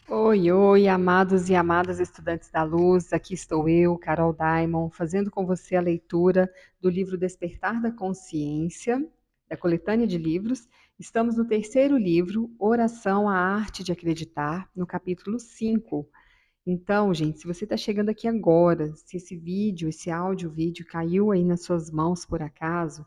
Oi, oi, amados e amadas estudantes da luz, aqui estou eu, Carol Daimon, fazendo com você a leitura do livro Despertar da Consciência, da coletânea de livros. Estamos no terceiro livro, Oração à Arte de Acreditar, no capítulo 5. Então, gente, se você está chegando aqui agora, se esse vídeo, esse áudio-vídeo caiu aí nas suas mãos por acaso,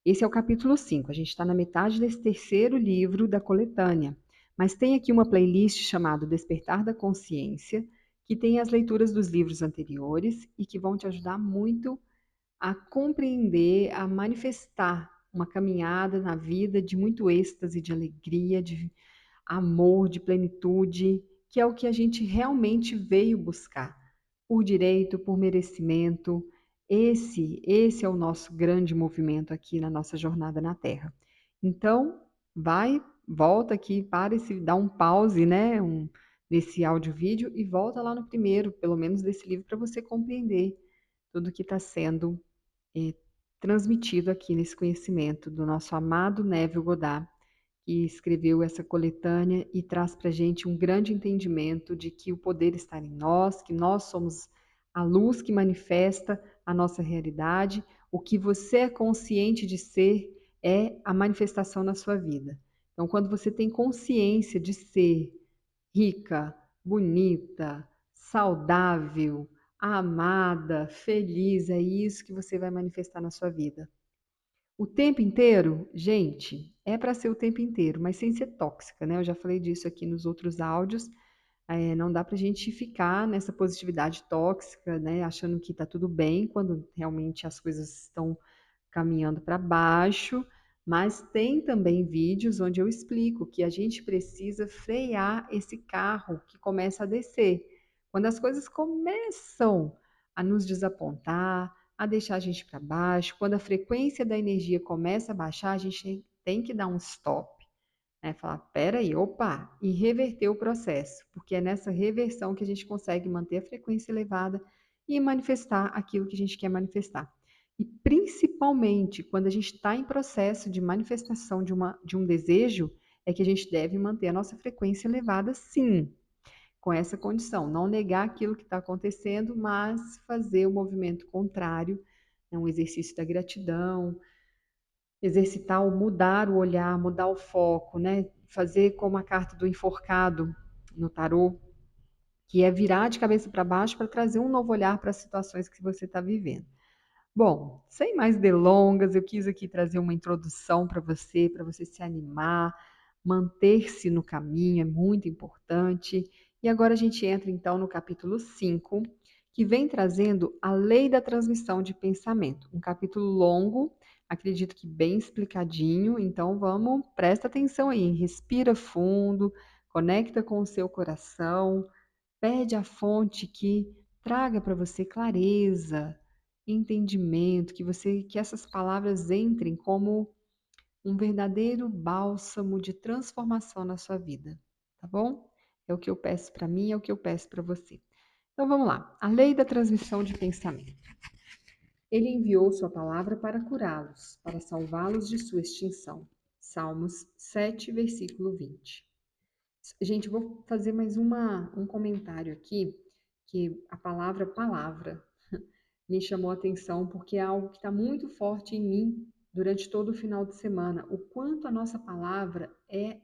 esse é o capítulo 5. A gente está na metade desse terceiro livro da coletânea. Mas tem aqui uma playlist chamada Despertar da Consciência, que tem as leituras dos livros anteriores e que vão te ajudar muito a compreender, a manifestar uma caminhada na vida de muito êxtase, de alegria, de amor, de plenitude, que é o que a gente realmente veio buscar, por direito, por merecimento. Esse é o nosso grande movimento aqui na nossa jornada na Terra. Então, vai, volta aqui, para esse, dá um pause, né, nesse áudio-vídeo e volta lá no primeiro, pelo menos desse livro, para você compreender tudo que está sendo eh, transmitido aqui nesse conhecimento do nosso amado Neville Goddard, que escreveu essa coletânea e traz para a gente um grande entendimento de que o poder está em nós, que nós somos a luz que manifesta a nossa realidade. O que você é consciente de ser é a manifestação na sua vida. Então, quando você tem consciência de ser rica, bonita, saudável, amada, feliz, é isso que você vai manifestar na sua vida. O tempo inteiro, gente, é para ser o tempo inteiro, mas sem ser tóxica, né? Eu já falei disso aqui nos outros áudios. Não dá para a gente ficar nessa positividade tóxica, né? Achando que está tudo bem, quando realmente as coisas estão caminhando para baixo. Mas tem também vídeos onde eu explico que a gente precisa frear esse carro que começa a descer. Quando as coisas começam a nos desapontar, a deixar a gente para baixo, quando a frequência da energia começa a baixar, a gente tem que dar um stop, né? Falar, peraí, opa, e reverter o processo, porque é nessa reversão que a gente consegue manter a frequência elevada e manifestar aquilo que a gente quer manifestar. E principalmente quando a gente está em processo de manifestação de um desejo, é que a gente deve manter a nossa frequência elevada, sim, com essa condição, não negar aquilo que está acontecendo, mas fazer o movimento contrário, né, um exercício da gratidão, exercitar o mudar o olhar, mudar o foco, né? Fazer como a carta do enforcado no tarô, que é virar de cabeça para baixo para trazer um novo olhar para as situações que você está vivendo. Bom, sem mais delongas, eu quis aqui trazer uma introdução para você se animar, manter-se no caminho, é muito importante. E agora a gente entra então no capítulo 5, que vem trazendo a lei da transmissão de pensamento. Um capítulo longo, acredito que bem explicadinho, então vamos, presta atenção aí, respira fundo, conecta com o seu coração, pede a fonte que traga para você clareza, entendimento, que essas palavras entrem como um verdadeiro bálsamo de transformação na sua vida, tá bom? É o que eu peço para mim, é o que eu peço para você. Então vamos lá. A lei da transmissão de pensamento. Ele enviou sua palavra para curá-los, para salvá-los de sua extinção. Salmos 7, versículo 20. Gente, eu vou fazer mais um comentário aqui, que a palavra palavra me chamou a atenção, porque é algo que está muito forte em mim durante todo o final de semana. O quanto a nossa palavra é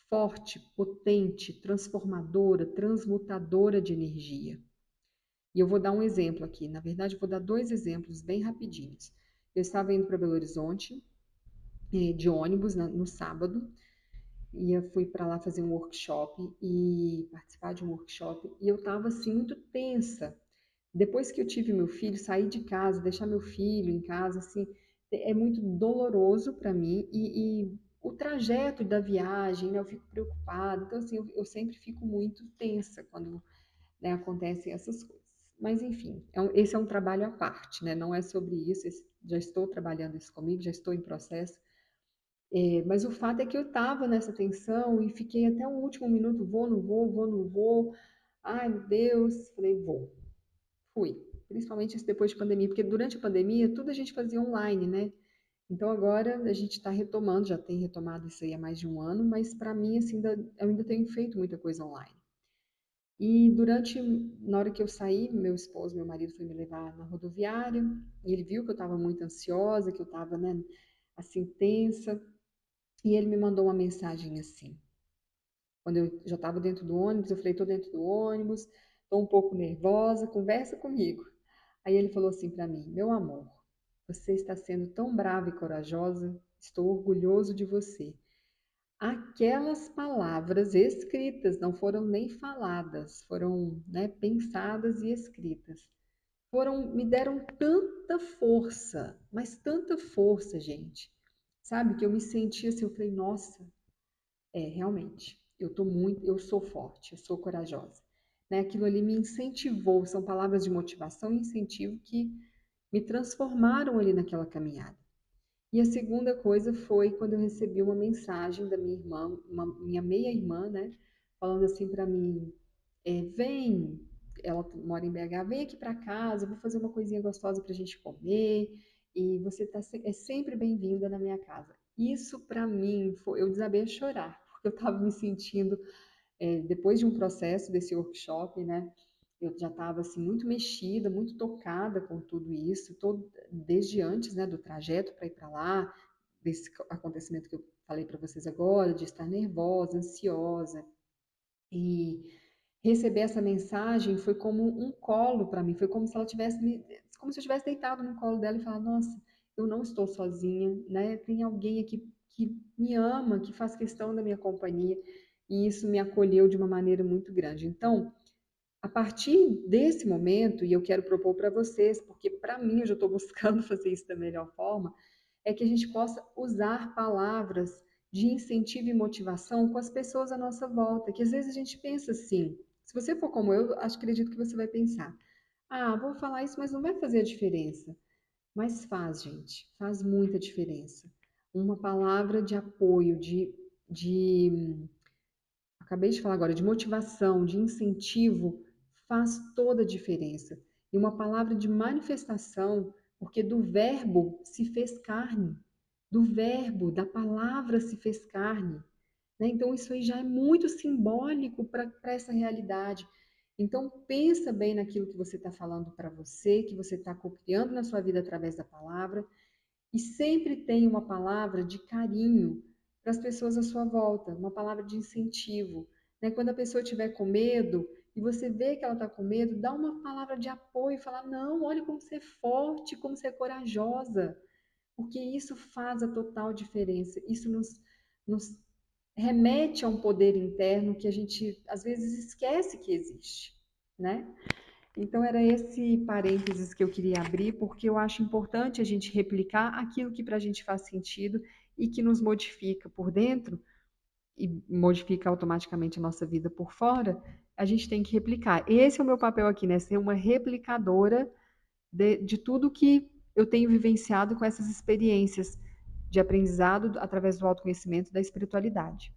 forte, potente, transformadora, transmutadora de energia. E eu vou dar um exemplo aqui. Na verdade, eu vou dar dois exemplos bem rapidinhos. Eu estava indo para Belo Horizonte, de ônibus, no sábado, e eu fui para lá fazer um workshop e participar de um workshop, e eu estava assim muito tensa. Depois que eu tive meu filho, sair de casa, deixar meu filho em casa, assim, é muito doloroso para mim e o trajeto da viagem, né, eu fico preocupada. Então, assim, eu sempre fico muito tensa quando, né, acontecem essas coisas. Mas, enfim, esse é um trabalho à parte, né? Não é sobre isso. Já estou trabalhando isso comigo, já estou em processo. Mas o fato é que eu estava nessa tensão e fiquei até o último minuto, vou, não vou, vou, não vou. Ai, meu Deus, falei, vou. Fui. Principalmente isso depois de pandemia, porque durante a pandemia tudo a gente fazia online, né? Então agora a gente está retomando, já tem retomado isso aí há mais de um ano, mas para mim, assim, eu ainda tenho feito muita coisa online. E na hora que eu saí, meu esposo, meu marido foi me levar na rodoviária, e ele viu que eu estava muito ansiosa, que eu estava, né, assim, tensa, e ele me mandou uma mensagem assim. Quando eu já estava dentro do ônibus, eu falei, estou dentro do ônibus, estou um pouco nervosa, conversa comigo. Aí ele falou assim para mim, meu amor, você está sendo tão brava e corajosa, estou orgulhoso de você. Aquelas palavras escritas não foram nem faladas, foram, né, pensadas e escritas. Me deram tanta força, mas tanta força, gente. Sabe, que eu me senti assim, eu falei, nossa, realmente, eu sou forte, eu sou corajosa. Né? Aquilo ali me incentivou, são palavras de motivação e incentivo que me transformaram ali naquela caminhada. E a segunda coisa foi quando eu recebi uma mensagem da minha irmã, minha meia-irmã, né? Falando assim para mim, vem, ela mora em BH, vem aqui para casa, eu vou fazer uma coisinha gostosa para a gente comer, e você é sempre bem-vinda na minha casa. Isso para mim, eu desabei a chorar, porque eu estava me sentindo, depois de um processo desse workshop, né? Eu já estava assim muito mexida, muito tocada com tudo isso, desde antes, né, do trajeto para ir para lá, desse acontecimento que eu falei para vocês agora, de estar nervosa, ansiosa. E receber essa mensagem foi como um colo para mim, foi como se ela tivesse como se eu tivesse deitado no colo dela e falado, nossa, eu não estou sozinha, né? Tem alguém aqui que me ama, que faz questão da minha companhia, e isso me acolheu de uma maneira muito grande. Então, a partir desse momento, e eu quero propor para vocês, porque para mim eu já estou buscando fazer isso da melhor forma, é que a gente possa usar palavras de incentivo e motivação com as pessoas à nossa volta, que às vezes a gente pensa assim, se você for como eu, acredito que você vai pensar, vou falar isso, mas não vai fazer a diferença. Mas faz, gente, faz muita diferença. Uma palavra de apoio, de acabei de falar agora, de motivação, de incentivo, faz toda a diferença. E uma palavra de manifestação, porque do verbo se fez carne, do verbo, da palavra se fez carne. Né? Então, isso aí já é muito simbólico para essa realidade. Então, pensa bem naquilo que você está falando para você, que você está copiando na sua vida através da palavra, e sempre tem uma palavra de carinho para as pessoas à sua volta, uma palavra de incentivo. Né? Quando a pessoa estiver com medo e você vê que ela está com medo, dá uma palavra de apoio, falar, não, olha como você é forte, como você é corajosa, porque isso faz a total diferença. Isso nos remete a um poder interno que a gente às vezes esquece que existe, né? Então, era esse parênteses que eu queria abrir, porque eu acho importante a gente replicar aquilo que para a gente faz sentido e que nos modifica por dentro e modifica automaticamente a nossa vida por fora, a gente tem que replicar. Esse é o meu papel aqui, né? Ser uma replicadora de tudo que eu tenho vivenciado com essas experiências de aprendizado através do autoconhecimento e da espiritualidade.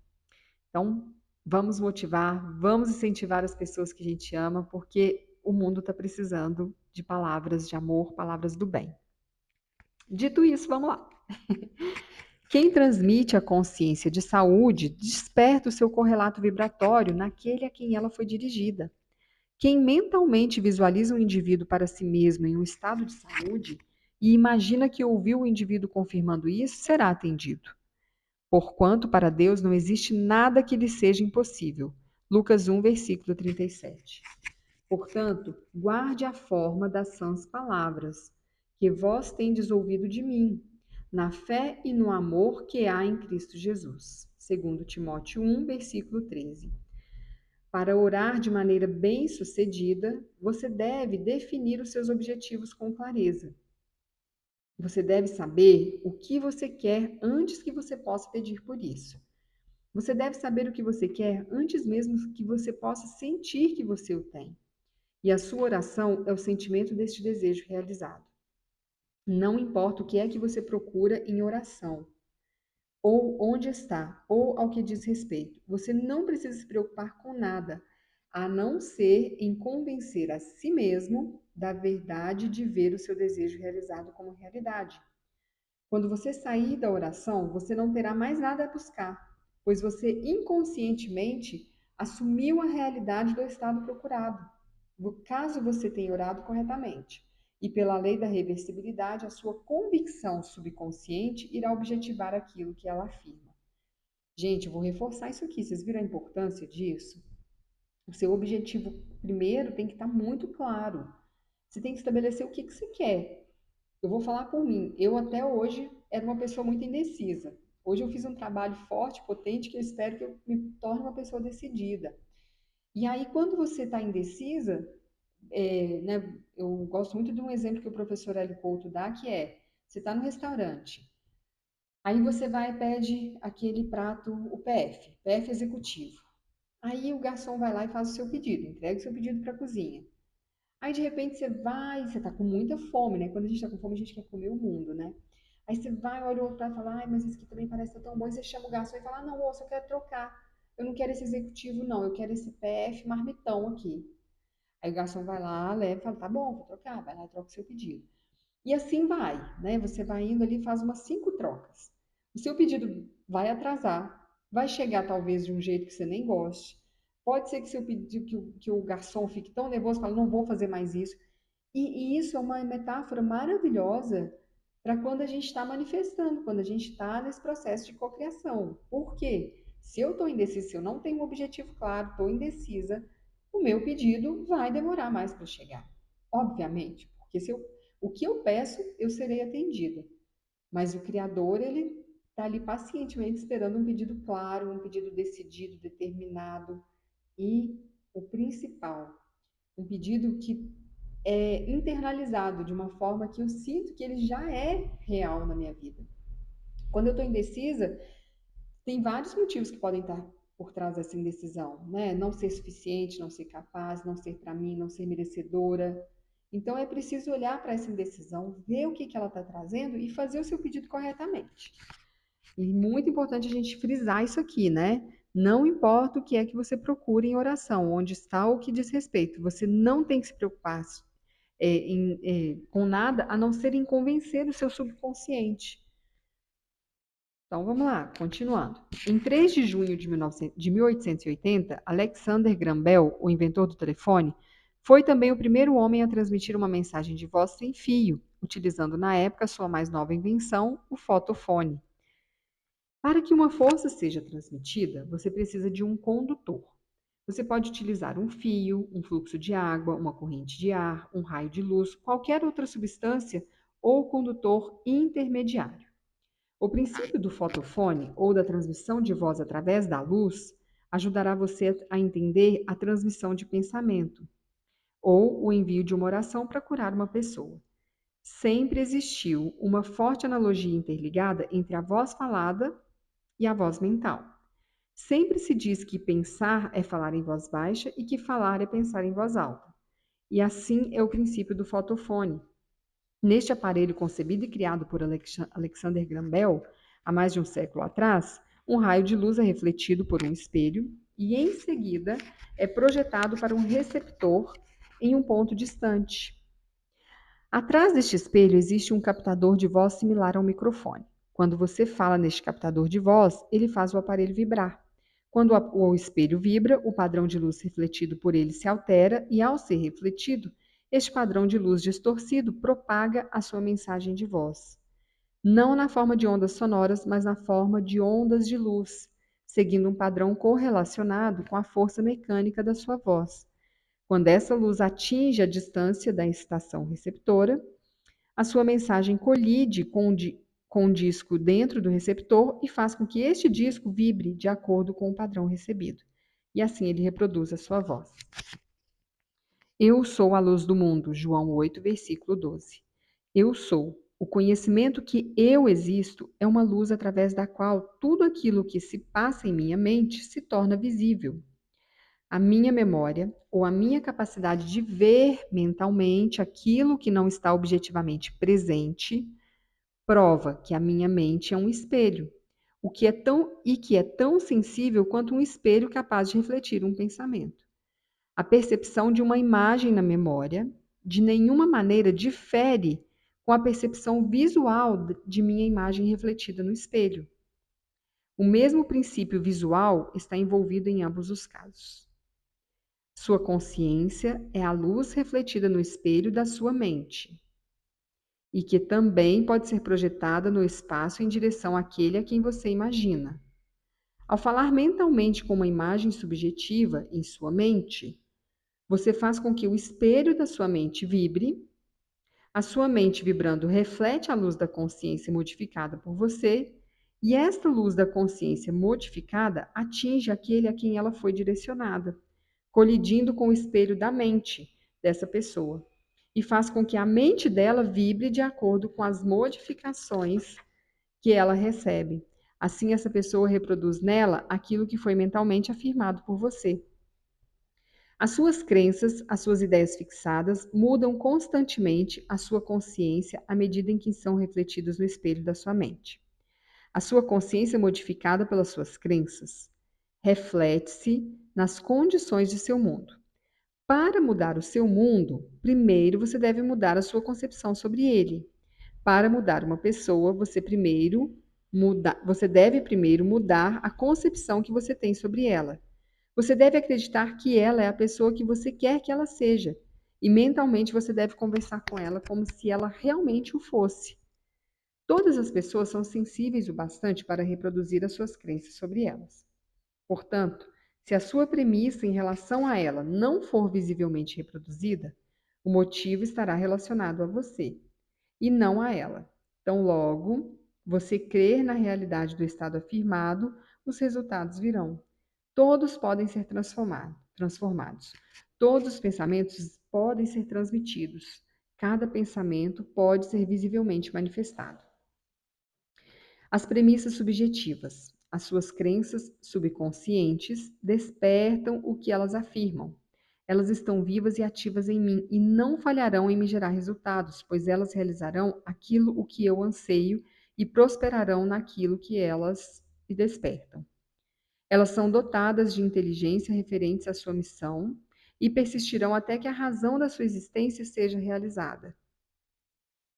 Então, vamos motivar, vamos incentivar as pessoas que a gente ama, porque o mundo está precisando de palavras de amor, palavras do bem. Dito isso, vamos lá. Quem transmite a consciência de saúde desperta o seu correlato vibratório naquele a quem ela foi dirigida. Quem mentalmente visualiza um indivíduo para si mesmo em um estado de saúde e imagina que ouviu o indivíduo confirmando isso, será atendido. Porquanto para Deus não existe nada que lhe seja impossível. Lucas 1, versículo 37. Portanto, guarde a forma das sãs palavras, que vós tendes ouvido de mim, na fé e no amor que há em Cristo Jesus. Segundo Timóteo 1, versículo 13. Para orar de maneira bem-sucedida, você deve definir os seus objetivos com clareza. Você deve saber o que você quer antes que você possa pedir por isso. Você deve saber o que você quer antes mesmo que você possa sentir que você o tem. E a sua oração é o sentimento deste desejo realizado. Não importa o que é que você procura em oração, ou onde está, ou ao que diz respeito. Você não precisa se preocupar com nada, a não ser em convencer a si mesmo da verdade de ver o seu desejo realizado como realidade. Quando você sair da oração, você não terá mais nada a buscar, pois você inconscientemente assumiu a realidade do estado procurado, caso você tenha orado corretamente. E pela lei da reversibilidade, a sua convicção subconsciente irá objetivar aquilo que ela afirma. Gente, eu vou reforçar isso aqui. Vocês viram a importância disso? O seu objetivo primeiro tem que estar muito claro. Você tem que estabelecer o que você quer. Eu vou falar por mim. Eu até hoje era uma pessoa muito indecisa. Hoje eu fiz um trabalho forte, potente, que eu espero que eu me torne uma pessoa decidida. E aí, quando você está indecisa, né, eu gosto muito de um exemplo que o professor Hélio Couto dá, que é, você está no restaurante, aí você vai e pede aquele prato, o PF executivo. Aí o garçom vai lá e faz o seu pedido, entrega o seu pedido para a cozinha. Aí de repente você vai, você tá com muita fome, né? Quando a gente tá com fome, a gente quer comer o mundo, né? Aí você vai, olha o outro prato e fala, ai, mas esse aqui também parece estar tão bom. E você chama o garçom e fala, ah, não, moço, eu quero trocar. Eu não quero esse executivo, não. Eu quero esse PF marmitão aqui. Aí o garçom vai lá, leva e fala, tá bom, vou trocar. Vai lá e troca o seu pedido. E assim vai, né? Você vai indo ali e faz umas 5 trocas. O seu pedido vai atrasar, vai chegar talvez de um jeito que você nem goste. Pode ser que seu pedido, que o garçom fique tão nervoso, fale, não vou fazer mais isso. E isso é uma metáfora maravilhosa para quando a gente está manifestando, quando a gente está nesse processo de cocriação. Por quê? Se eu estou indecisa, se eu não tenho um objetivo claro, estou indecisa, o meu pedido vai demorar mais para chegar. Obviamente, porque o que eu peço, eu serei atendida. Mas o Criador, ele está ali pacientemente esperando um pedido claro, um pedido decidido, determinado. E o principal, um pedido que é internalizado de uma forma que eu sinto que ele já é real na minha vida. Quando eu estou indecisa, tem vários motivos que podem estar por trás dessa indecisão, né? Não ser suficiente, não ser capaz, não ser para mim, não ser merecedora. Então é preciso olhar para essa indecisão, ver o que, que ela está trazendo e fazer o seu pedido corretamente. E muito importante a gente frisar isso aqui, né? Não importa o que é que você procure em oração, onde está o que diz respeito, você não tem que se preocupar com nada a não ser em convencer o seu subconsciente. Então vamos lá, continuando. Em 3 de junho de 1880, Alexander Graham Bell, o inventor do telefone, foi também o primeiro homem a transmitir uma mensagem de voz sem fio, utilizando na época sua mais nova invenção, o fotofone. Para que uma força seja transmitida, você precisa de um condutor. Você pode utilizar um fio, um fluxo de água, uma corrente de ar, um raio de luz, qualquer outra substância ou condutor intermediário. O princípio do fotofone, ou da transmissão de voz através da luz, ajudará você a entender a transmissão de pensamento, ou o envio de uma oração para curar uma pessoa. Sempre existiu uma forte analogia interligada entre a voz falada e a voz mental. Sempre se diz que pensar é falar em voz baixa e que falar é pensar em voz alta. E assim é o princípio do fotofone. Neste aparelho concebido e criado por Alexander Graham Bell, há mais de um século atrás, um raio de luz é refletido por um espelho e, em seguida, é projetado para um receptor em um ponto distante. Atrás deste espelho existe um captador de voz similar ao microfone. Quando você fala neste captador de voz, ele faz o aparelho vibrar. Quando o espelho vibra, o padrão de luz refletido por ele se altera e, ao ser refletido, este padrão de luz distorcido propaga a sua mensagem de voz. Não na forma de ondas sonoras, mas na forma de ondas de luz, seguindo um padrão correlacionado com a força mecânica da sua voz. Quando essa luz atinge a distância da estação receptora, a sua mensagem colide com um disco dentro do receptor e faz com que este disco vibre de acordo com o padrão recebido. E assim ele reproduz a sua voz. Eu sou a luz do mundo, João 8, versículo 12. Eu sou. O conhecimento que eu existo é uma luz através da qual tudo aquilo que se passa em minha mente se torna visível. A minha memória ou a minha capacidade de ver mentalmente aquilo que não está objetivamente presente prova que a minha mente é um espelho, o que é tão sensível quanto um espelho capaz de refletir um pensamento. A percepção de uma imagem na memória de nenhuma maneira difere com a percepção visual de minha imagem refletida no espelho. O mesmo princípio visual está envolvido em ambos os casos. Sua consciência é a luz refletida no espelho da sua mente e que também pode ser projetada no espaço em direção àquele a quem você imagina. Ao falar mentalmente com uma imagem subjetiva em sua mente, você faz com que o espelho da sua mente vibre. A sua mente vibrando reflete a luz da consciência modificada por você, e esta luz da consciência modificada atinge aquele a quem ela foi direcionada, colidindo com o espelho da mente dessa pessoa, e faz com que a mente dela vibre de acordo com as modificações que ela recebe. Assim, essa pessoa reproduz nela aquilo que foi mentalmente afirmado por você. As suas crenças, as suas ideias fixadas mudam constantemente a sua consciência à medida em que são refletidas no espelho da sua mente. A sua consciência modificada pelas suas crenças reflete-se nas condições de seu mundo. Para mudar o seu mundo, primeiro você deve mudar a sua concepção sobre ele. Para mudar uma pessoa, você deve primeiro mudar a concepção que você tem sobre ela. Você deve acreditar que ela é a pessoa que você quer que ela seja. E mentalmente você deve conversar com ela como se ela realmente o fosse. Todas as pessoas são sensíveis o bastante para reproduzir as suas crenças sobre elas. Portanto, se a sua premissa em relação a ela não for visivelmente reproduzida, o motivo estará relacionado a você e não a ela. Então, logo, você crer na realidade do estado afirmado, os resultados virão. Todos podem ser transformados. Todos os pensamentos podem ser transmitidos. Cada pensamento pode ser visivelmente manifestado. As premissas subjetivas. As suas crenças subconscientes despertam o que elas afirmam. Elas estão vivas e ativas em mim e não falharão em me gerar resultados, pois elas realizarão aquilo o que eu anseio e prosperarão naquilo que elas me despertam. Elas são dotadas de inteligência referentes à sua missão e persistirão até que a razão da sua existência seja realizada.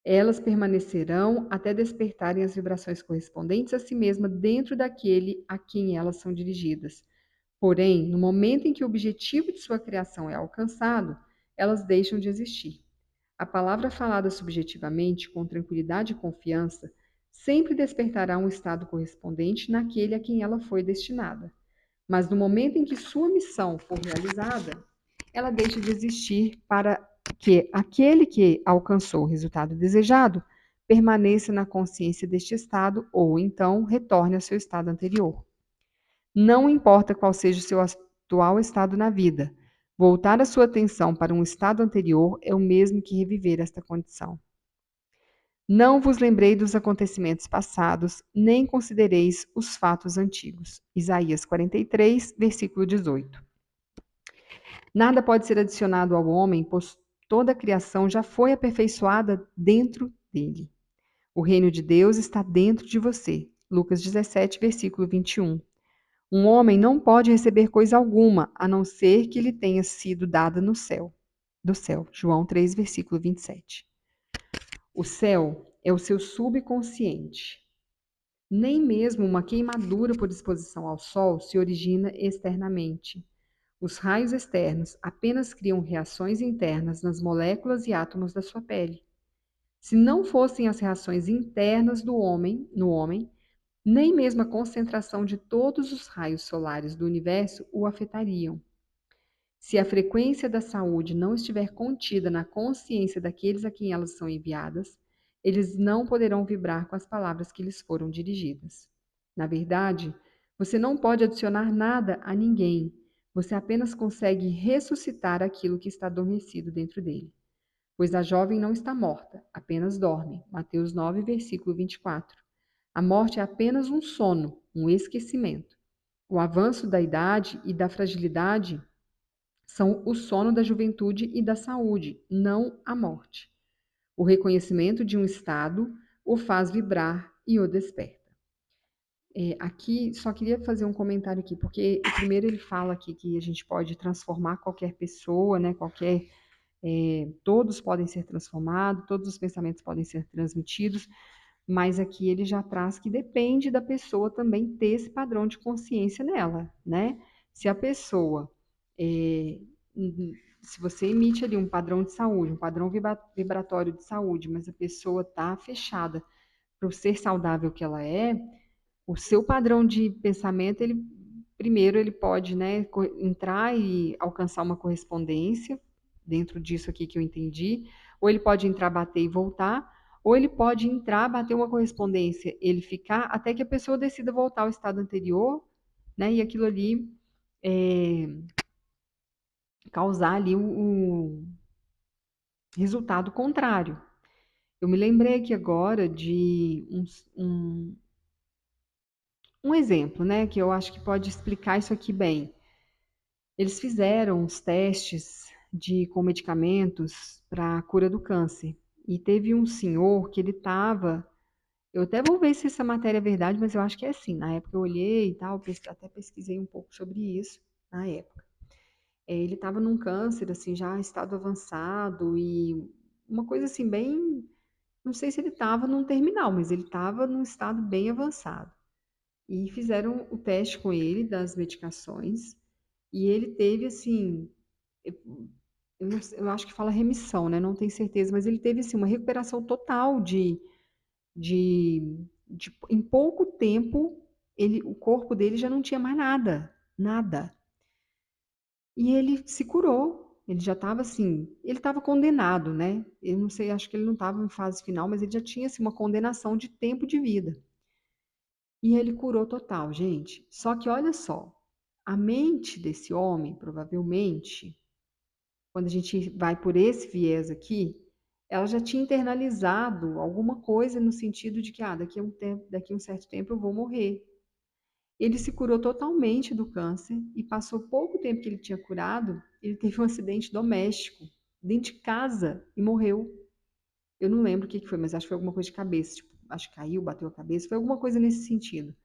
Elas permanecerão até despertarem as vibrações correspondentes a si mesma dentro daquele a quem elas são dirigidas. Porém, no momento em que o objetivo de sua criação é alcançado, elas deixam de existir. A palavra falada subjetivamente, com tranquilidade e confiança, sempre despertará um estado correspondente naquele a quem ela foi destinada. Mas no momento em que sua missão for realizada, ela deixa de existir para que aquele que alcançou o resultado desejado permaneça na consciência deste estado ou então retorne ao seu estado anterior. Não importa qual seja o seu atual estado na vida, voltar a sua atenção para um estado anterior é o mesmo que reviver esta condição. Não vos lembrei dos acontecimentos passados, nem considereis os fatos antigos. Isaías 43, versículo 18. Nada pode ser adicionado ao homem, pois toda a criação já foi aperfeiçoada dentro dele. O reino de Deus está dentro de você. Lucas 17, versículo 21. Um homem não pode receber coisa alguma, a não ser que lhe tenha sido dada do céu. João 3, versículo 27. O céu é o seu subconsciente. Nem mesmo uma queimadura por exposição ao sol se origina externamente. Os raios externos apenas criam reações internas nas moléculas e átomos da sua pele. Se não fossem as reações internas no homem, nem mesmo a concentração de todos os raios solares do universo o afetariam. Se a frequência da saúde não estiver contida na consciência daqueles a quem elas são enviadas, eles não poderão vibrar com as palavras que lhes foram dirigidas. Na verdade, você não pode adicionar nada a ninguém, você apenas consegue ressuscitar aquilo que está adormecido dentro dele. Pois a jovem não está morta, apenas dorme. Mateus 9, versículo 24. A morte é apenas um sono, um esquecimento. O avanço da idade e da fragilidade são o sono da juventude e da saúde, não a morte. O reconhecimento de um estado o faz vibrar e o desperta. Aqui, só queria fazer um comentário aqui, porque primeiro ele fala aqui que a gente pode transformar qualquer pessoa, né, qualquer Todos podem ser transformados, todos os pensamentos podem ser transmitidos, mas aqui ele já traz que depende da pessoa também ter esse padrão de consciência nela, né? Se a pessoa, é, se você emite ali um padrão de saúde, um padrão vibratório de saúde, mas a pessoa está fechada para o ser saudável que ela é, o seu padrão de pensamento, ele primeiro ele pode, né, entrar e alcançar uma correspondência dentro disso aqui que eu entendi, ou ele pode entrar, bater e voltar, ou ele pode entrar, bater uma correspondência, ele ficar até que a pessoa decida voltar ao estado anterior, né, e aquilo ali é, causar ali o resultado contrário. Eu me lembrei aqui agora de um exemplo, né, que eu acho que pode explicar isso aqui bem. Eles fizeram os testes com medicamentos para a cura do câncer. E teve um senhor que ele estava. Eu até vou ver se essa matéria é verdade, mas eu acho que é assim. Na época eu olhei e tal, até pesquisei um pouco sobre isso na época. Ele estava num câncer, assim, já em estado avançado e uma coisa assim, bem. Não sei se ele estava num terminal, mas ele estava num estado bem avançado. E fizeram o teste com ele das medicações. E ele teve, assim, eu acho que fala remissão, né? Não tenho certeza, mas ele teve, assim, uma recuperação total em pouco tempo, o corpo dele já não tinha mais nada, nada. E ele se curou. Ele já estava assim, ele estava condenado, né? Eu não sei, acho que ele não estava em fase final, mas ele já tinha assim, uma condenação de tempo de vida. E ele curou total, gente. Só que olha só, a mente desse homem, provavelmente, quando a gente vai por esse viés aqui, ela já tinha internalizado alguma coisa no sentido de que daqui a um certo tempo eu vou morrer. Ele se curou totalmente do câncer e passou pouco tempo que ele tinha curado, ele teve um acidente doméstico dentro de casa e morreu. Eu não lembro o que foi, mas acho que foi alguma coisa de cabeça, tipo, acho que caiu, bateu a cabeça, foi alguma coisa nesse sentido.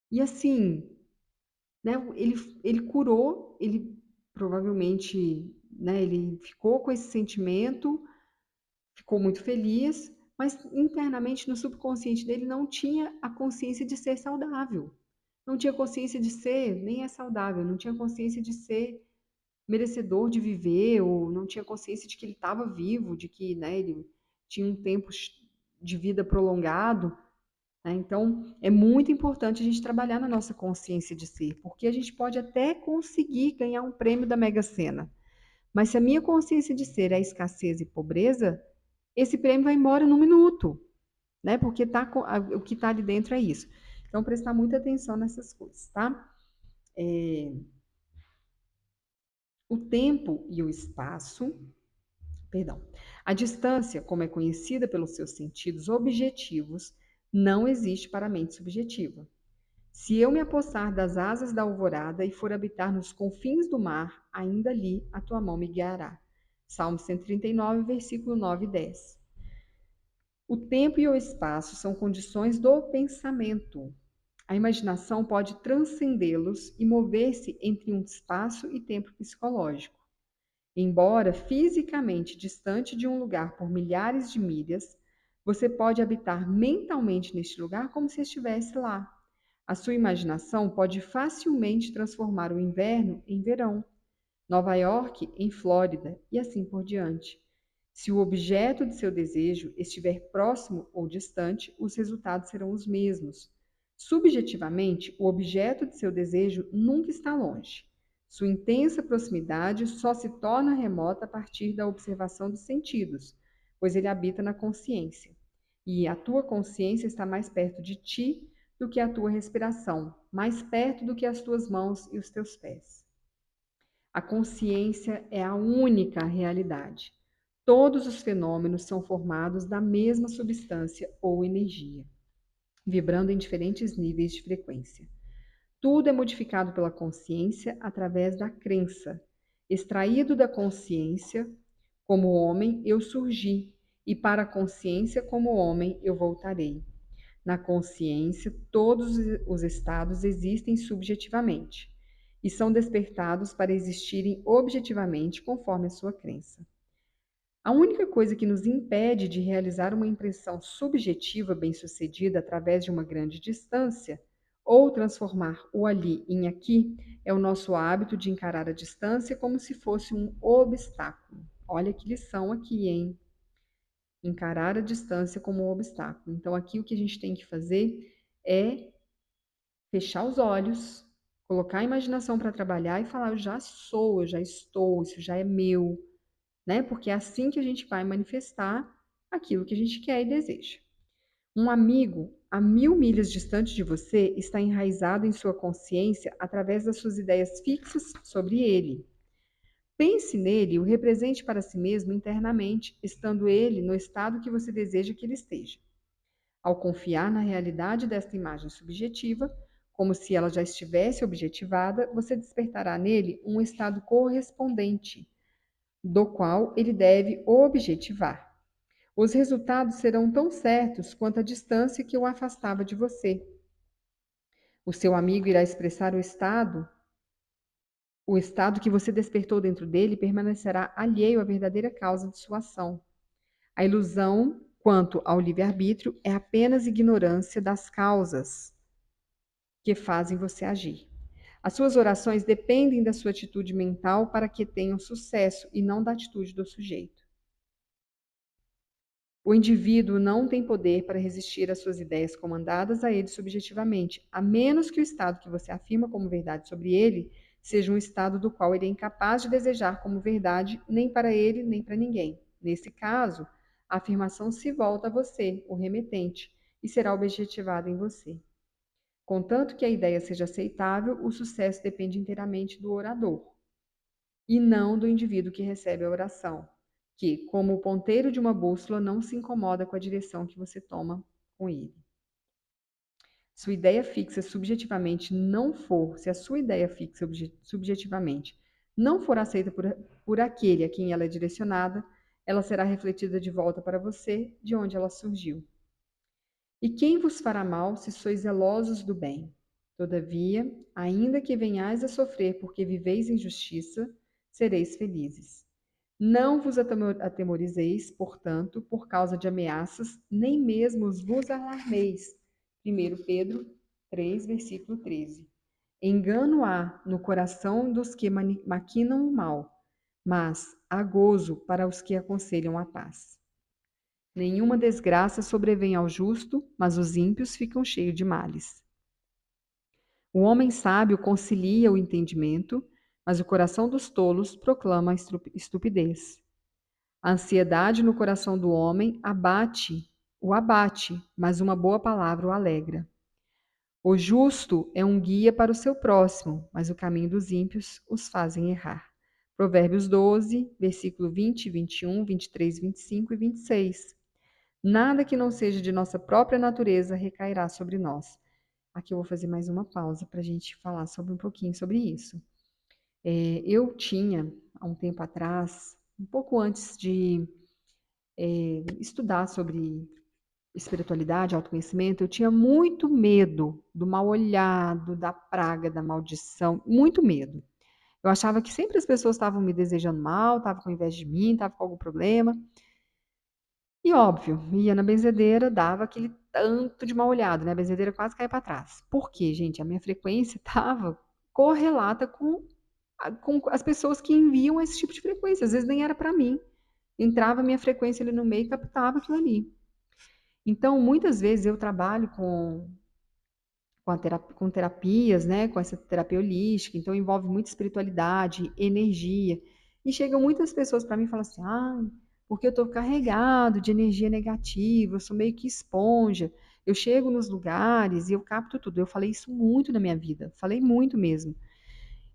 E assim, né, ele curou, ele provavelmente, né, ele ficou com esse sentimento, ficou muito feliz, mas internamente no subconsciente dele não tinha a consciência de ser saudável. Não tinha consciência de ser, nem é saudável, não tinha consciência de ser merecedor de viver, ou não tinha consciência de que ele estava vivo, de que, né, ele tinha um tempo de vida prolongado. Né? Então, é muito importante a gente trabalhar na nossa consciência de ser, porque a gente pode até conseguir ganhar um prêmio da Mega Sena, mas se a minha consciência de ser é escassez e pobreza, esse prêmio vai embora num minuto, né? Porque o que está ali dentro é isso. Então, prestar muita atenção nessas coisas, tá? O tempo e o espaço, perdão, a distância, como é conhecida pelos seus sentidos objetivos, não existe para a mente subjetiva. Se eu me apossar das asas da alvorada e for habitar nos confins do mar, ainda ali a tua mão me guiará. Salmo 139, versículo 9 e 10. O tempo e o espaço são condições do pensamento. A imaginação pode transcendê-los e mover-se entre um espaço e tempo psicológico. Embora fisicamente distante de um lugar por milhares de milhas, você pode habitar mentalmente neste lugar como se estivesse lá. A sua imaginação pode facilmente transformar o inverno em verão, Nova York em Flórida e assim por diante. Se o objeto de seu desejo estiver próximo ou distante, os resultados serão os mesmos. Subjetivamente, o objeto de seu desejo nunca está longe. Sua intensa proximidade só se torna remota a partir da observação dos sentidos, pois ele habita na consciência. E a tua consciência está mais perto de ti do que a tua respiração, mais perto do que as tuas mãos e os teus pés. A consciência é a única realidade. Todos os fenômenos são formados da mesma substância ou energia, vibrando em diferentes níveis de frequência. Tudo é modificado pela consciência através da crença. Extraído da consciência, como homem, eu surgi, e para a consciência, como homem, eu voltarei. Na consciência, todos os estados existem subjetivamente. e são despertados para existirem objetivamente conforme a sua crença. A única coisa que nos impede de realizar uma impressão subjetiva bem-sucedida através de uma grande distância, ou transformar o ali em aqui, é o nosso hábito de encarar a distância como se fosse um obstáculo. Olha que lição aqui, hein? Encarar a distância como um obstáculo. Então, aqui o que a gente tem que fazer é fechar os olhos, colocar a imaginação para trabalhar e falar: eu já sou, eu já estou, isso já é meu, né? Porque é assim que a gente vai manifestar aquilo que a gente quer e deseja. Um amigo a 1000 milhas distante de você está enraizado em sua consciência através das suas ideias fixas sobre ele. Pense nele e o represente para si mesmo internamente, estando ele no estado que você deseja que ele esteja. Ao confiar na realidade desta imagem subjetiva, como se ela já estivesse objetivada, você despertará nele um estado correspondente, do qual ele deve objetivar. Os resultados serão tão certos quanto a distância que o afastava de você. O seu amigo irá expressar o estado que você despertou dentro dele permanecerá alheio à verdadeira causa de sua ação. A ilusão quanto ao livre-arbítrio é apenas ignorância das causas que fazem você agir. As suas orações dependem da sua atitude mental para que tenham sucesso e não da atitude do sujeito. O indivíduo não tem poder para resistir às suas ideias comandadas a ele subjetivamente, a menos que o estado que você afirma como verdade sobre ele seja um estado do qual ele é incapaz de desejar como verdade nem para ele nem para ninguém. Nesse caso, a afirmação se volta a você, o remetente, e será objetivada em você. Contanto que a ideia seja aceitável, o sucesso depende inteiramente do orador, e não do indivíduo que recebe a oração, que, como o ponteiro de uma bússola, não se incomoda com a direção que você toma com ele. Sua ideia fixa subjetivamente não for, se a sua ideia fixa subjetivamente não for aceita por aquele a quem ela é direcionada, ela será refletida de volta para você, de onde ela surgiu. E quem vos fará mal se sois zelosos do bem? Todavia, ainda que venhais a sofrer porque viveis em justiça, sereis felizes. Não vos atemorizeis, portanto, por causa de ameaças, nem mesmo vos alarmeis. 1 Pedro 3, versículo 13. Engano há no coração dos que maquinam o mal, mas há gozo para os que aconselham a paz. Nenhuma desgraça sobrevém ao justo, mas os ímpios ficam cheios de males. O homem sábio concilia o entendimento, mas o coração dos tolos proclama a estupidez. A ansiedade no coração do homem o abate, mas uma boa palavra o alegra. O justo é um guia para o seu próximo, mas o caminho dos ímpios os fazem errar. Provérbios 12, versículo 20, 21, 23, 25 e 26. Nada que não seja de nossa própria natureza recairá sobre nós. Aqui eu vou fazer mais uma pausa para a gente falar um pouquinho sobre isso. Eu tinha, há um tempo atrás, um pouco antes de estudar sobre espiritualidade, autoconhecimento, eu tinha muito medo do mal olhado, da praga, da maldição, muito medo. Eu achava que sempre as pessoas estavam me desejando mal, estavam com inveja de mim, estavam com algum problema. E óbvio, ia na benzedeira, dava aquele tanto de mal olhado, né? A benzedeira quase caía para trás. Por quê, gente? A minha frequência estava correlata com as pessoas que enviam esse tipo de frequência. Às vezes nem era para mim. Entrava a minha frequência ali no meio e captava aquilo ali. Então, muitas vezes eu trabalho com terapias, né? Com essa terapia holística. Então, envolve muita espiritualidade, energia. E chegam muitas pessoas para mim e falam assim: ah, porque eu estou carregado de energia negativa, eu sou meio que esponja. Eu chego nos lugares e eu capto tudo. Eu falei isso muito na minha vida, falei muito mesmo.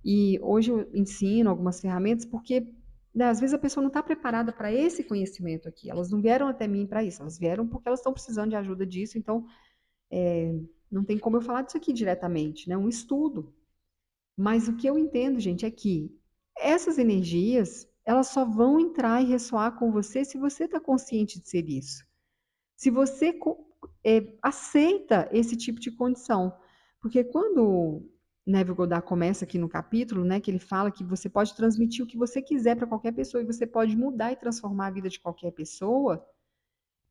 E hoje eu ensino algumas ferramentas porque, né, às vezes a pessoa não está preparada para esse conhecimento aqui. Elas não vieram até mim para isso, elas vieram porque elas estão precisando de ajuda disso. Então, não tem como eu falar disso aqui diretamente, né? Um estudo. Mas o que eu entendo, gente, é que essas energias, elas só vão entrar e ressoar com você se você está consciente de ser isso. Se você aceita esse tipo de condição. Porque quando Neville Goddard começa aqui no capítulo, né, que ele fala que você pode transmitir o que você quiser para qualquer pessoa e você pode mudar e transformar a vida de qualquer pessoa,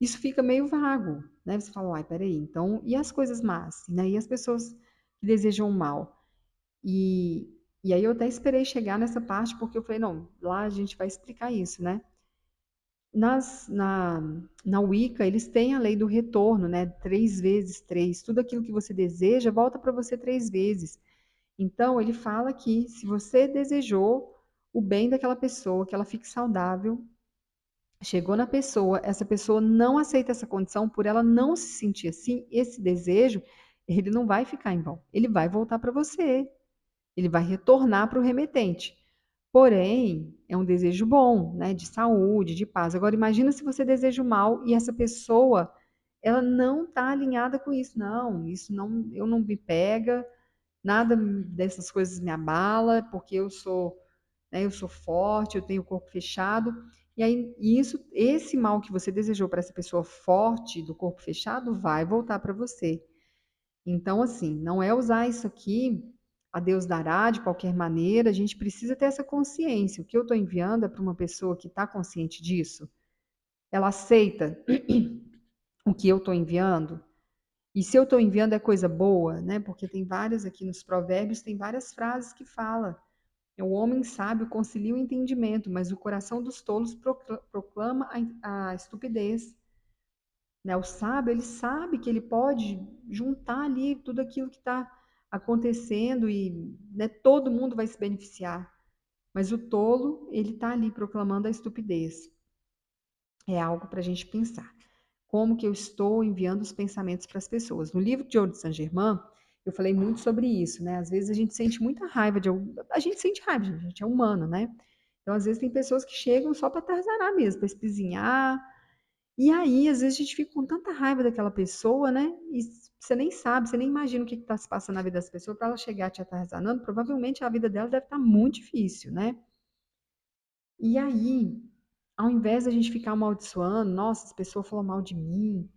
isso fica meio vago, né? Você fala, ai, peraí, então, e as coisas más, né? E as pessoas que desejam o mal? E, e aí eu até esperei chegar nessa parte, porque eu falei, não, lá a gente vai explicar isso, né? Na Wicca, eles têm a lei do retorno, né? 3 vezes 3. Tudo aquilo que você deseja volta para você 3 vezes. Então, ele fala que se você desejou o bem daquela pessoa, que ela fique saudável, chegou na pessoa, essa pessoa não aceita essa condição, por ela não se sentir assim, esse desejo, ele não vai ficar em vão. Ele vai voltar para você. Ele vai retornar para o remetente. Porém, é um desejo bom, né, de saúde, de paz. Agora, imagina se você deseja o mal e essa pessoa, ela não está alinhada com isso. Não, isso não, eu não me pega, nada dessas coisas me abala, porque eu sou forte, eu tenho o corpo fechado. E aí, esse mal que você desejou para essa pessoa forte, do corpo fechado, vai voltar para você. Então, assim, não é usar isso aqui, a Deus dará, de qualquer maneira, a gente precisa ter essa consciência. O que eu estou enviando é para uma pessoa que está consciente disso, ela aceita o que eu estou enviando, e se eu estou enviando é coisa boa, né? Porque tem várias aqui nos provérbios, tem várias frases que fala. O homem sábio concilia o entendimento, mas o coração dos tolos proclama a estupidez. Né? O sábio, ele sabe que ele pode juntar ali tudo aquilo que está acontecendo e, né, todo mundo vai se beneficiar. Mas o tolo, ele está ali proclamando a estupidez. É algo para a gente pensar. Como que eu estou enviando os pensamentos para as pessoas? No livro de Ouro de Saint-Germain, eu falei muito sobre isso, né? Às vezes a gente sente muita raiva de algum... A gente sente raiva, a gente é humano, né? Então, às vezes tem pessoas que chegam só para tarzanar mesmo, para espizinhar, e aí, às vezes, a gente fica com tanta raiva daquela pessoa, né? E você nem sabe, você nem imagina o que está se passando na vida dessa pessoa para ela chegar te atazanando. Provavelmente a vida dela deve estar muito difícil, né? E aí, ao invés da gente ficar amaldiçoando, nossa, essa pessoa falou mal de mim,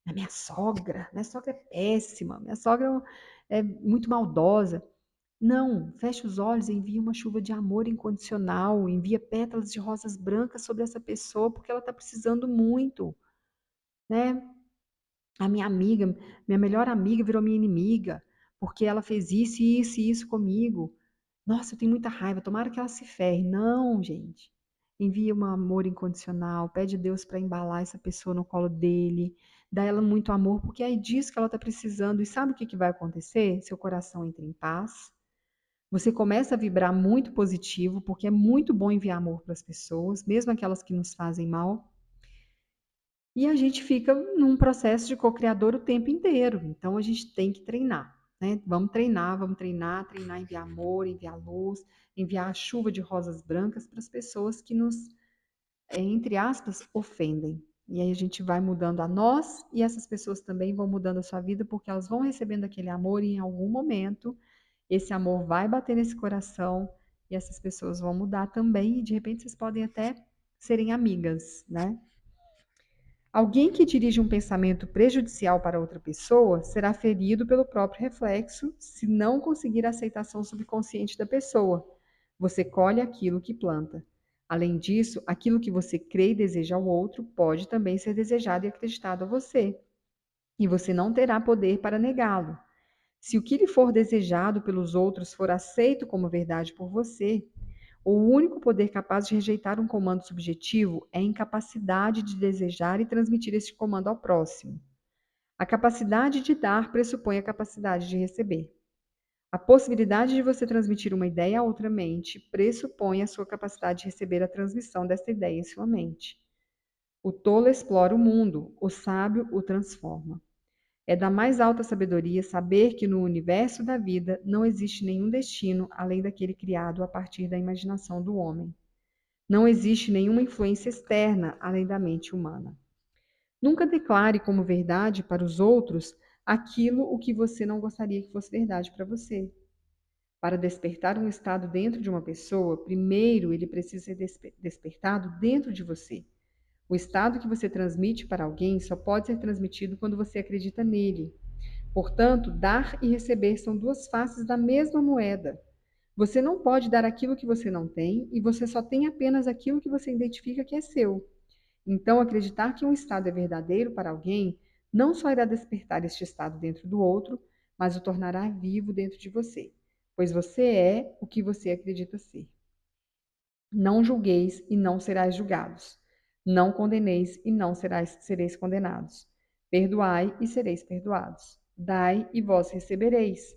a minha sogra é péssima, minha sogra é muito maldosa. Não, fecha os olhos, envia uma chuva de amor incondicional, envia pétalas de rosas brancas sobre essa pessoa, porque ela está precisando muito, né? A minha amiga, minha melhor amiga virou minha inimiga, porque ela fez isso, isso e isso comigo. Nossa, eu tenho muita raiva, tomara que ela se ferre. Não, gente. Envia um amor incondicional, pede a Deus para embalar essa pessoa no colo dele, dá ela muito amor, porque é disso que ela está precisando. E sabe o que vai acontecer? Seu coração entra em paz. Você começa a vibrar muito positivo, porque é muito bom enviar amor para as pessoas, mesmo aquelas que nos fazem mal. E a gente fica num processo de co-criador o tempo inteiro. Então a gente tem que treinar, né? Vamos treinar, treinar, enviar amor, enviar luz, enviar a chuva de rosas brancas para as pessoas que nos, entre aspas, ofendem. E aí a gente vai mudando a nós e essas pessoas também vão mudando a sua vida porque elas vão recebendo aquele amor e em algum momento esse amor vai bater nesse coração e essas pessoas vão mudar também e de repente vocês podem até serem amigas, né? Alguém que dirige um pensamento prejudicial para outra pessoa será ferido pelo próprio reflexo se não conseguir a aceitação subconsciente da pessoa. Você colhe aquilo que planta. Além disso, aquilo que você crê e deseja ao outro pode também ser desejado e acreditado a você, e você não terá poder para negá-lo. Se o que lhe for desejado pelos outros for aceito como verdade por você, o único poder capaz de rejeitar um comando subjetivo é a incapacidade de desejar e transmitir esse comando ao próximo. A capacidade de dar pressupõe a capacidade de receber. A possibilidade de você transmitir uma ideia a outra mente pressupõe a sua capacidade de receber a transmissão dessa ideia em sua mente. O tolo explora o mundo, o sábio o transforma. É da mais alta sabedoria saber que no universo da vida não existe nenhum destino além daquele criado a partir da imaginação do homem. Não existe nenhuma influência externa além da mente humana. Nunca declare como verdade para os outros aquilo o que você não gostaria que fosse verdade para você. Para despertar um estado dentro de uma pessoa, primeiro ele precisa ser despertado dentro de você. O estado que você transmite para alguém só pode ser transmitido quando você acredita nele. Portanto, dar e receber são duas faces da mesma moeda. Você não pode dar aquilo que você não tem e você só tem apenas aquilo que você identifica que é seu. Então, acreditar que um estado é verdadeiro para alguém não só irá despertar este estado dentro do outro, mas o tornará vivo dentro de você, pois você é o que você acredita ser. Não julgueis e não serás julgados. Não condeneis e não sereis condenados. Perdoai e sereis perdoados. Dai e vós recebereis.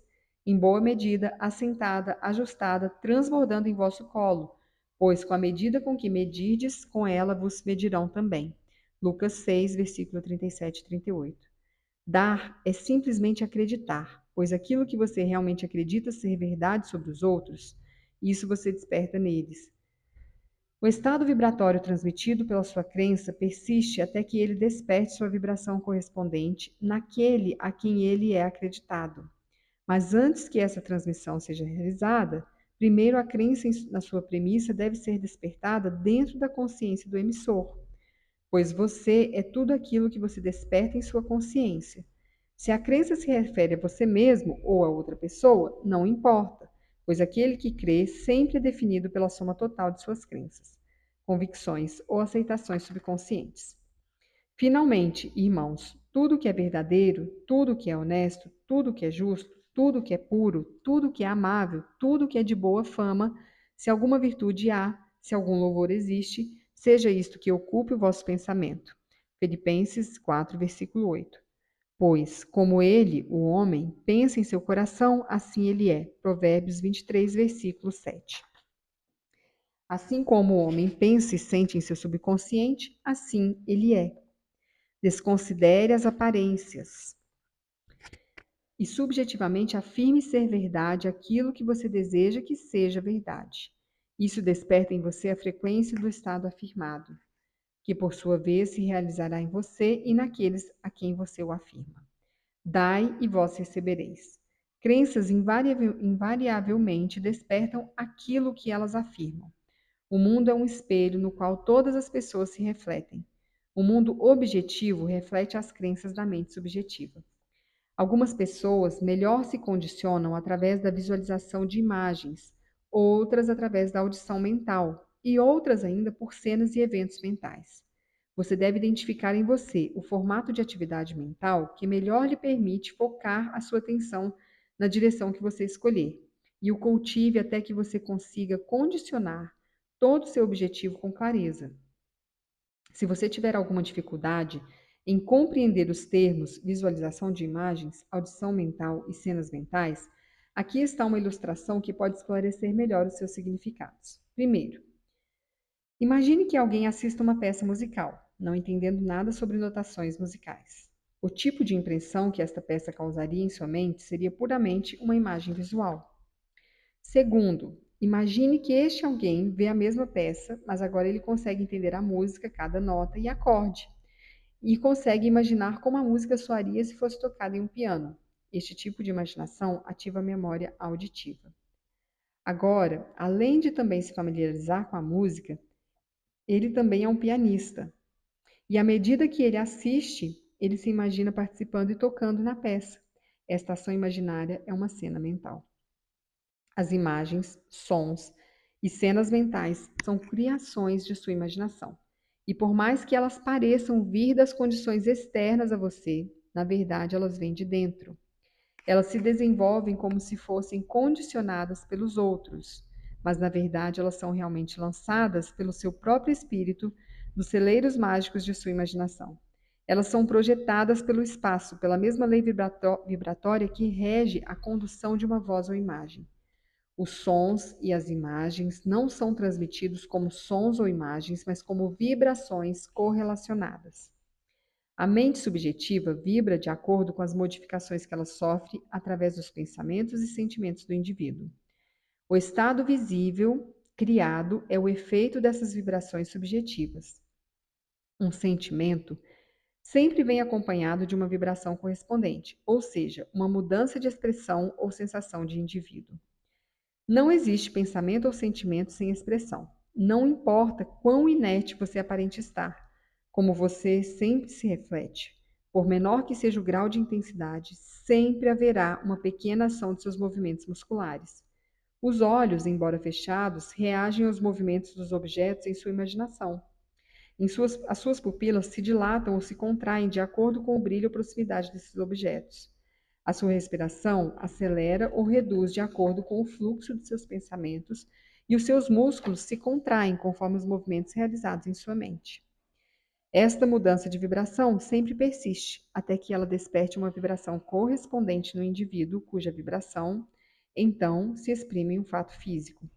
Em boa medida, assentada, ajustada, transbordando em vosso colo, pois com a medida com que medirdes, com ela vos medirão também. Lucas 6, versículo 37 e 38. Dar é simplesmente acreditar, pois aquilo que você realmente acredita ser verdade sobre os outros, isso você desperta neles. O estado vibratório transmitido pela sua crença persiste até que ele desperte sua vibração correspondente naquele a quem ele é acreditado. Mas antes que essa transmissão seja realizada, primeiro a crença na sua premissa deve ser despertada dentro da consciência do emissor, pois você é tudo aquilo que você desperta em sua consciência. Se a crença se refere a você mesmo ou a outra pessoa, não importa, pois aquele que crê sempre é definido pela soma total de suas crenças, convicções ou aceitações subconscientes. Finalmente, irmãos, tudo que é verdadeiro, tudo que é honesto, tudo que é justo, tudo que é puro, tudo que é amável, tudo que é de boa fama, se alguma virtude há, se algum louvor existe, seja isto que ocupe o vosso pensamento. Filipenses 4, versículo 8. Pois, como ele, o homem, pensa em seu coração, assim ele é. Provérbios 23, versículo 7. Assim como o homem pensa e sente em seu subconsciente, assim ele é. Desconsidere as aparências e subjetivamente afirme ser verdade aquilo que você deseja que seja verdade. Isso desperta em você a frequência do estado afirmado, que por sua vez se realizará em você e naqueles a quem você o afirma. Dai e vós recebereis. Crenças invariavelmente despertam aquilo que elas afirmam. O mundo é um espelho no qual todas as pessoas se refletem. O mundo objetivo reflete as crenças da mente subjetiva. Algumas pessoas melhor se condicionam através da visualização de imagens, outras através da audição mental e outras ainda por cenas e eventos mentais. Você deve identificar em você o formato de atividade mental que melhor lhe permite focar a sua atenção na direção que você escolher e o cultive até que você consiga condicionar todo o seu objetivo com clareza. Se você tiver alguma dificuldade em compreender os termos visualização de imagens, audição mental e cenas mentais, aqui está uma ilustração que pode esclarecer melhor os seus significados. Primeiro, imagine que alguém assista uma peça musical, não entendendo nada sobre notações musicais. O tipo de impressão que esta peça causaria em sua mente seria puramente uma imagem visual. Segundo, imagine que este alguém vê a mesma peça, mas agora ele consegue entender a música, cada nota e acorde, e consegue imaginar como a música soaria se fosse tocada em um piano. Este tipo de imaginação ativa a memória auditiva. Agora, além de também se familiarizar com a música, ele também é um pianista. E à medida que ele assiste, ele se imagina participando e tocando na peça. Esta ação imaginária é uma cena mental. As imagens, sons e cenas mentais são criações de sua imaginação. E por mais que elas pareçam vir das condições externas a você, na verdade elas vêm de dentro. Elas se desenvolvem como se fossem condicionadas pelos outros, mas na verdade elas são realmente lançadas pelo seu próprio espírito nos celeiros mágicos de sua imaginação. Elas são projetadas pelo espaço, pela mesma lei vibratória que rege a condução de uma voz ou imagem. Os sons e as imagens não são transmitidos como sons ou imagens, mas como vibrações correlacionadas. A mente subjetiva vibra de acordo com as modificações que ela sofre através dos pensamentos e sentimentos do indivíduo. O estado visível criado é o efeito dessas vibrações subjetivas. Um sentimento sempre vem acompanhado de uma vibração correspondente, ou seja, uma mudança de expressão ou sensação de indivíduo. Não existe pensamento ou sentimento sem expressão. Não importa quão inerte você aparente estar, como você sempre se reflete, Por menor que seja o grau de intensidade, sempre haverá uma pequena ação de seus movimentos musculares. Os olhos, embora fechados, reagem aos movimentos dos objetos em sua imaginação. As suas pupilas se dilatam ou se contraem de acordo com o brilho ou proximidade desses objetos. A sua respiração acelera ou reduz de acordo com o fluxo de seus pensamentos e os seus músculos se contraem conforme os movimentos realizados em sua mente. Esta mudança de vibração sempre persiste, até que ela desperte uma vibração correspondente no indivíduo, cuja vibração, então, se exprime em um fato físico.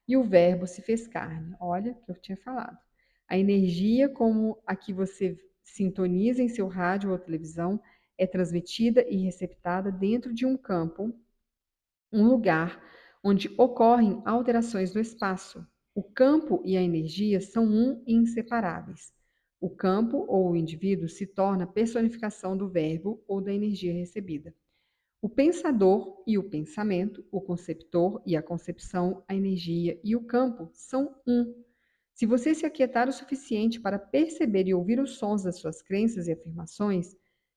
E o Verbo se fez carne. Olha, que eu tinha falado. A energia como a que você sintoniza em seu rádio ou televisão é transmitida e receptada dentro de um campo, um lugar onde ocorrem alterações no espaço. O campo e a energia são um e inseparáveis. O campo ou o indivíduo se torna personificação do verbo ou da energia recebida. O pensador e o pensamento, o conceptor e a concepção, a energia e o campo são um. Se você se aquietar o suficiente para perceber e ouvir os sons das suas crenças e afirmações,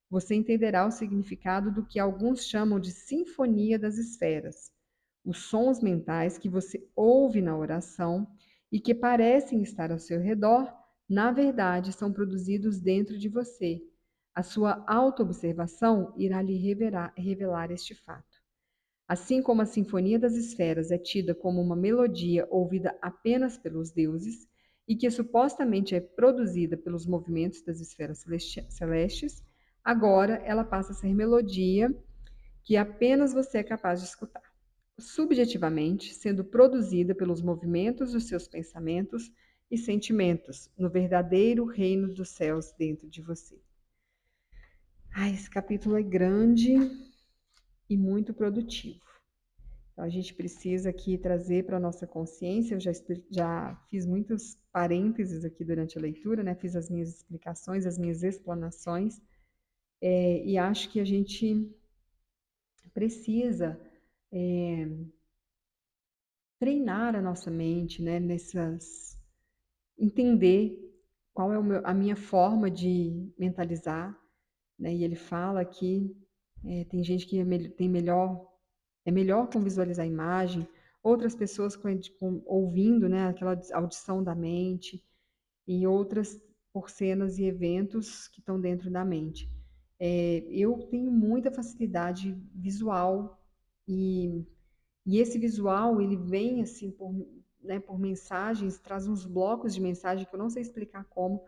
você entenderá o significado do que alguns chamam de sinfonia das esferas. Os sons mentais que você ouve na oração e que parecem estar ao seu redor, na verdade, são produzidos dentro de você. A sua autoobservação irá lhe revelar este fato. Assim como a Sinfonia das Esferas é tida como uma melodia ouvida apenas pelos deuses e que supostamente é produzida pelos movimentos das esferas celestes, agora ela passa a ser melodia que apenas você é capaz de escutar. Subjetivamente, sendo produzida pelos movimentos dos seus pensamentos e sentimentos no verdadeiro reino dos céus dentro de você. Esse capítulo é grande e muito produtivo. Então, a gente precisa aqui trazer para a nossa consciência, eu já fiz muitos parênteses aqui durante a leitura, né? Fiz as minhas explicações, as minhas explanações, e acho que a gente precisa treinar a nossa mente, né? Entender qual é a minha forma de mentalizar, né? E ele fala que tem gente que é melhor com visualizar a imagem, outras pessoas ouvindo, né, aquela audição da mente, e outras por cenas e eventos que estão dentro da mente. Eu tenho muita facilidade visual e, e esse visual ele vem assim por mensagens, traz uns blocos de mensagem que eu não sei explicar como,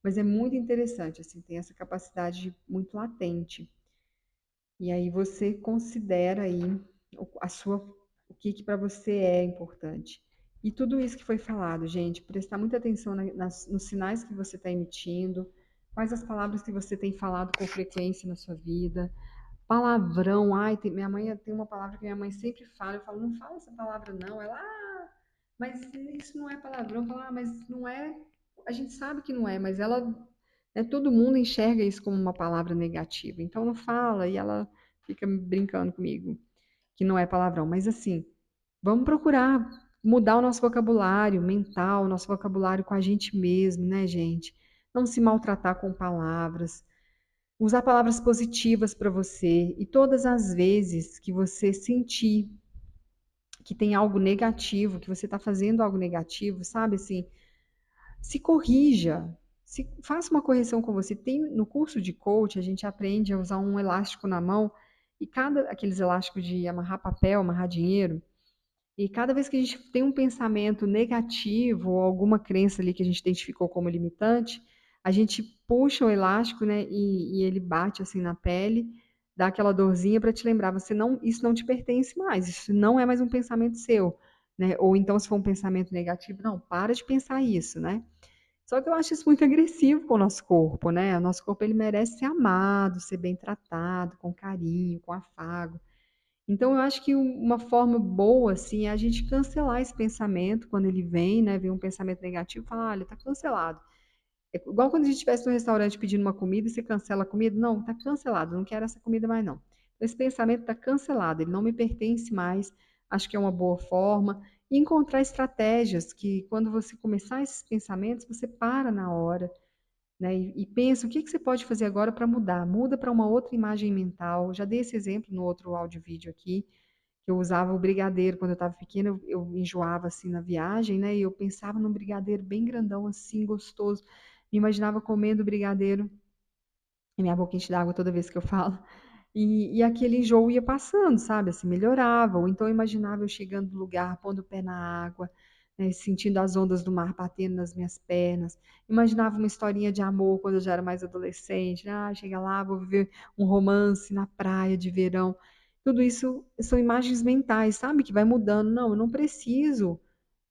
mas é muito interessante, assim, tem essa capacidade muito latente. E aí você considera aí o que para você é importante. E tudo isso que foi falado, gente, prestar muita atenção nos sinais que você está emitindo, quais as palavras que você tem falado com frequência na sua vida. Palavrão, minha mãe tem uma palavra que minha mãe sempre fala, eu falo, não fala essa palavra não. Ela, mas isso não é palavrão. Eu falo, mas não é, a gente sabe que não é, mas todo mundo enxerga isso como uma palavra negativa, então não fala, e ela fica brincando comigo, que não é palavrão. Mas assim, vamos procurar mudar o nosso vocabulário mental, nosso vocabulário com a gente mesmo, né, gente? Não se maltratar com palavras, usar palavras positivas para você, e todas as vezes que você sentir que tem algo negativo, que você está fazendo algo negativo, sabe assim, se corrija, faça uma correção com você. No curso de coach, a gente aprende a usar um elástico na mão, e aqueles elásticos de amarrar papel, amarrar dinheiro, e cada vez que a gente tem um pensamento negativo ou alguma crença ali que a gente identificou como limitante, a gente puxa o elástico, né, e ele bate assim na pele, dá aquela dorzinha para te lembrar, isso não te pertence mais, isso não é mais um pensamento seu, né? Ou então se for um pensamento negativo, não, para de pensar isso, né? Só que eu acho isso muito agressivo com o nosso corpo, né? O nosso corpo ele merece ser amado, ser bem tratado, com carinho, com afago. Então eu acho que uma forma boa assim é a gente cancelar esse pensamento quando ele vem, né? Vem um pensamento negativo, falar, olha, tá cancelado. É igual quando a gente estivesse no restaurante pedindo uma comida e você cancela a comida, não, tá cancelado, não quero essa comida mais não. Esse pensamento está cancelado, ele não me pertence mais. Acho que é uma boa forma. E encontrar estratégias que, quando você começar esses pensamentos, você para na hora, né? E pensa o que que você pode fazer agora para mudar. Muda para uma outra imagem mental. Já dei esse exemplo no outro áudio vídeo aqui, que eu usava o brigadeiro quando eu estava pequena, eu enjoava assim na viagem, né? E eu pensava num brigadeiro bem grandão assim, gostoso. Me imaginava comendo brigadeiro e minha boca enche d'água toda vez que eu falo. E aquele enjoo ia passando, sabe? Assim, melhorava. Ou então eu imaginava eu chegando no lugar, pondo o pé na água, né, sentindo as ondas do mar batendo nas minhas pernas. Imaginava uma historinha de amor quando eu já era mais adolescente, né? Ah, chega lá, vou viver um romance na praia de verão. Tudo isso são imagens mentais, sabe? Que vai mudando. Não, eu não preciso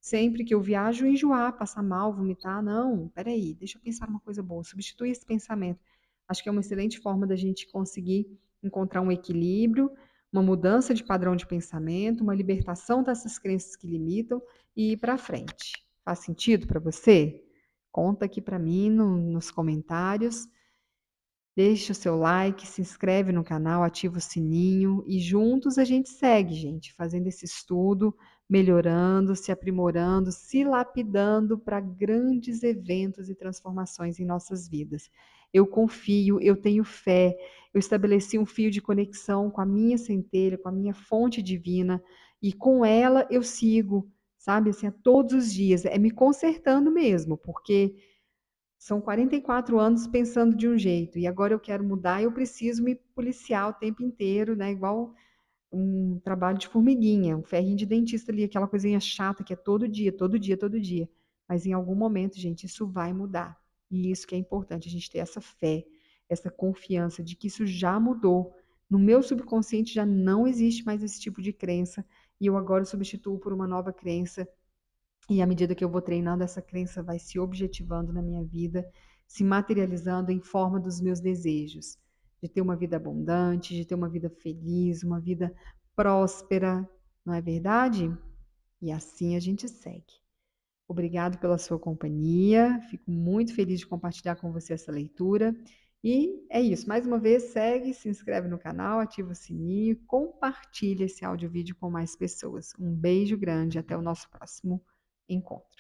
sempre que eu viajo enjoar, passar mal, vomitar. Não, peraí, deixa eu pensar uma coisa boa. Substitui esse pensamento. Acho que é uma excelente forma da gente conseguir encontrar um equilíbrio, uma mudança de padrão de pensamento, uma libertação dessas crenças que limitam e ir para frente. Faz sentido para você? Conta aqui para mim nos comentários. Deixa o seu like, se inscreve no canal, ativa o sininho e juntos a gente segue, gente, fazendo esse estudo, melhorando, se aprimorando, se lapidando para grandes eventos e transformações em nossas vidas. Eu confio, eu tenho fé, eu estabeleci um fio de conexão com a minha centelha, com a minha fonte divina e com ela eu sigo, sabe, assim, a todos os dias, é me consertando mesmo, porque são 44 anos pensando de um jeito e agora eu quero mudar, eu preciso me policiar o tempo inteiro, né? Igual um trabalho de formiguinha, um ferrinho de dentista ali, aquela coisinha chata que é todo dia, todo dia, todo dia. Mas em algum momento, gente, isso vai mudar. E isso que é importante, a gente ter essa fé, essa confiança de que isso já mudou. No meu subconsciente já não existe mais esse tipo de crença e eu agora substituo por uma nova crença e à medida que eu vou treinando, essa crença vai se objetivando na minha vida, se materializando em forma dos meus desejos, de ter uma vida abundante, de ter uma vida feliz, uma vida próspera, não é verdade? E assim a gente segue. Obrigado pela sua companhia, fico muito feliz de compartilhar com você essa leitura. E é isso, mais uma vez, segue, se inscreve no canal, ativa o sininho, e compartilha esse áudio vídeo com mais pessoas. Um beijo grande, até o nosso próximo encontro.